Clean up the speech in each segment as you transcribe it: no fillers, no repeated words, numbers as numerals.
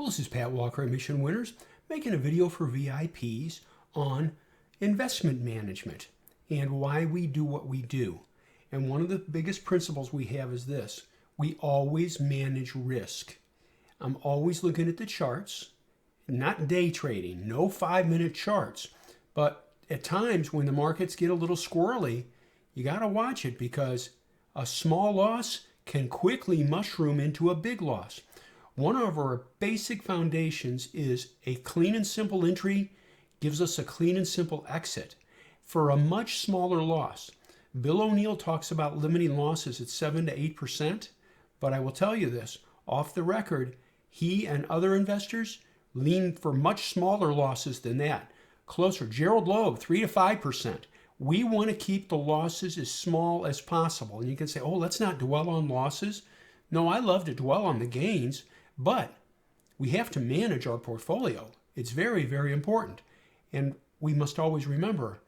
Well, this is Pat Walker at Mission Winners, making a video for VIPs on investment management and why we do what we do. And one of the biggest principles we have is this: we always manage risk. I'm always looking at the charts, not day trading, no 5-minute charts. But at times when the markets get a little squirrely, you got to watch it, because a small loss can quickly mushroom into a big loss. One of our basic foundations is a clean and simple entry gives us a clean and simple exit for a much smaller loss. Bill O'Neill talks about limiting losses at 7 to 8%, but I will tell you this, off the record, he and other investors lean for much smaller losses than that. Closer, Gerald Loeb, 3 to 5%. We want to keep the losses as small as possible. And you can say, oh, let's not dwell on losses. No, I love to dwell on the gains, but we have to manage our portfolio. It's very, very important. And we must always remember,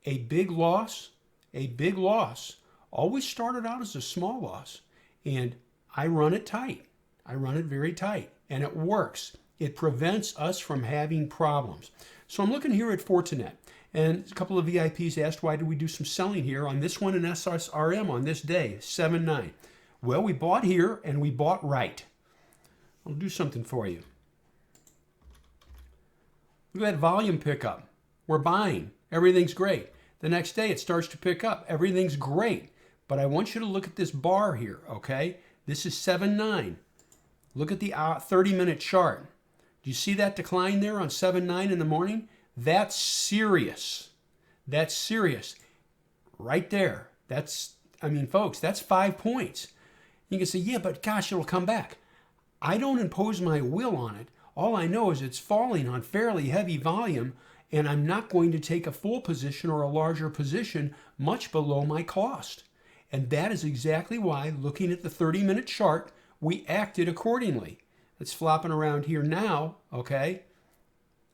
a big loss always started out as a small loss. And I run it tight. I run it very tight. And it works. It prevents us from having problems. So I'm looking here at Fortinet. And a couple of VIPs asked, why did we do some selling here on this one in SSRM on this day, 7-9? Well, we bought here and we bought right. I'll do something for you. Look at that volume pickup. We're buying. Everything's great. The next day it starts to pick up. Everything's great. But I want you to look at this bar here, okay? This is 7-9. Look at the 30-minute chart. Do you see that decline there on 7-9 in the morning? That's serious. That's serious. Right there. Folks, that's 5 points. You can say, yeah, but gosh, it'll come back. I don't impose my will on it. All I know is it's falling on fairly heavy volume, and I'm not going to take a full position or a larger position much below my cost. And that is exactly why, looking at the 30-minute chart, we acted accordingly. It's flopping around here now, okay?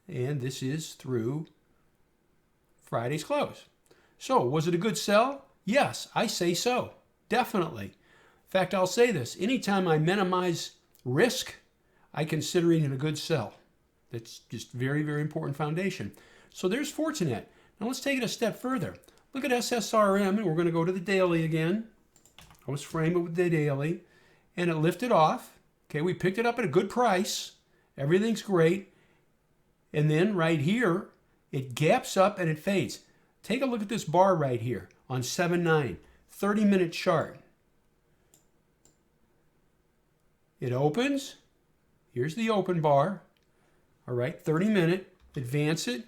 And this is through Friday's close. So, was it a good sell? Yes, I say so. Definitely. In fact, I'll say this. Anytime I minimize risk, I consider it a good sell. That's just very, very important foundation. So there's Fortinet. Now let's take it a step further. Look at SSRM, and we're going to go to the daily again. I was framed with the daily, and it lifted off. Okay, we picked it up at a good price. Everything's great. And then right here, it gaps up and it fades. Take a look at this bar right here on 7-9, 30-minute chart. It opens. Here's the open bar. All right, 30-minute, advance it.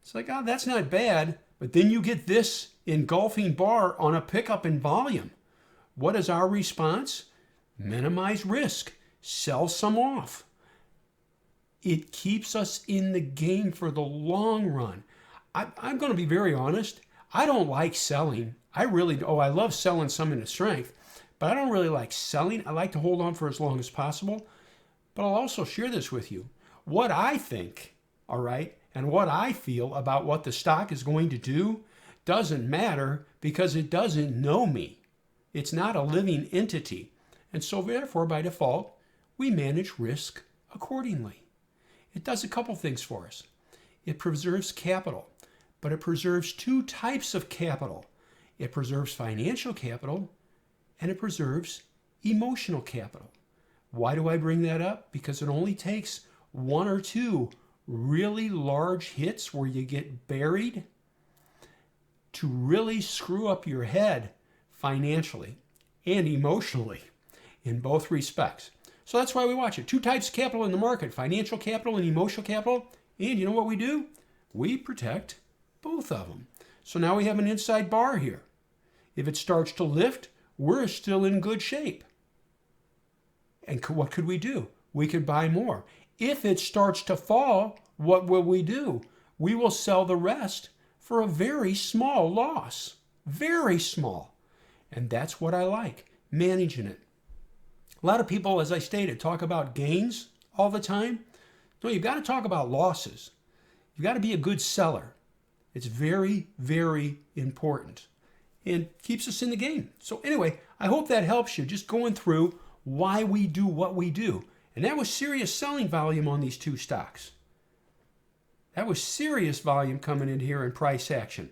It's like, oh, that's not bad. But then you get this engulfing bar on a pickup in volume. What is our response? Minimize risk. Sell some off. It keeps us in the game for the long run. I'm going to be very honest. I don't like selling. I love selling some into strength, but I don't really like selling. I like to hold on for as long as possible. But I'll also share this with you. What I think, all right, and what I feel about what the stock is going to do doesn't matter, because it doesn't know me. It's not a living entity. And so therefore, by default, we manage risk accordingly. It does a couple things for us. It preserves capital, but it preserves two types of capital. It preserves financial capital, and it preserves emotional capital. Why do I bring that up? Because it only takes one or two really large hits where you get buried to really screw up your head financially and emotionally in both respects. So that's why we watch it. Two types of capital in the market, financial capital and emotional capital. And you know what we do? We protect both of them. So now we have an inside bar here. If it starts to lift, we're still in good shape. And what could we do? We could buy more. If it starts to fall, what will we do? We will sell the rest for a very small loss. Very small. And that's what I like, managing it. A lot of people, as I stated, talk about gains all the time. No, you've got to talk about losses. You've got to be a good seller. It's very, very important and keeps us in the game. So anyway, I hope that helps you, just going through why we do what we do. And that was serious selling volume on these two stocks. That was serious volume coming in here in price action.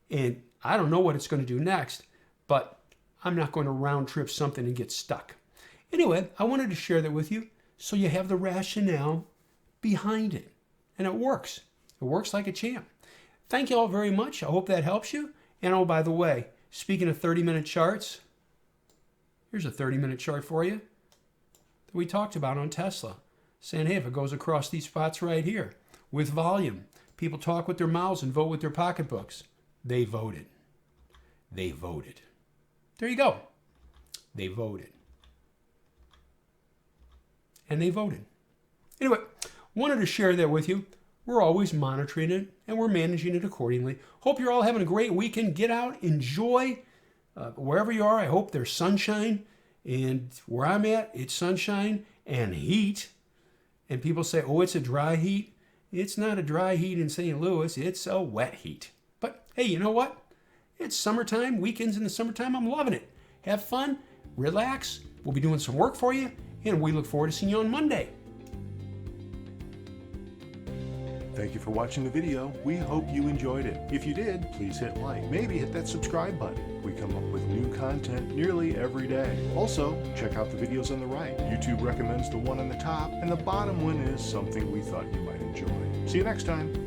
And I don't know what it's going to do next, but I'm not going to round trip something and get stuck. Anyway, I wanted to share that with you so you have the rationale behind it. And it works. It works like a champ. Thank you all very much. I hope that helps you. And oh, by the way, speaking of 30-minute charts, here's a 30-minute chart for you that we talked about on Tesla. Saying, hey, if it goes across these spots right here with volume, people talk with their mouths and vote with their pocketbooks. They voted. They voted. There you go. They voted. And they voted. Anyway, wanted to share that with you. We're always monitoring it and we're managing it accordingly. Hope you're all having a great weekend. Get out, enjoy wherever you are. I hope there's sunshine. And where I'm at, it's sunshine and heat. And people say, oh, it's a dry heat. It's not a dry heat in St. Louis. It's a wet heat. But hey, you know what? It's summertime, weekends in the summertime. I'm loving it. Have fun, relax. We'll be doing some work for you. And we look forward to seeing you on Monday. Thank you for watching the video. We hope you enjoyed it. If you did, please hit like. Maybe hit that subscribe button. We come up with new content nearly every day. Also, check out the videos on the right. YouTube recommends the one on the top, and the bottom one is something we thought you might enjoy. See you next time.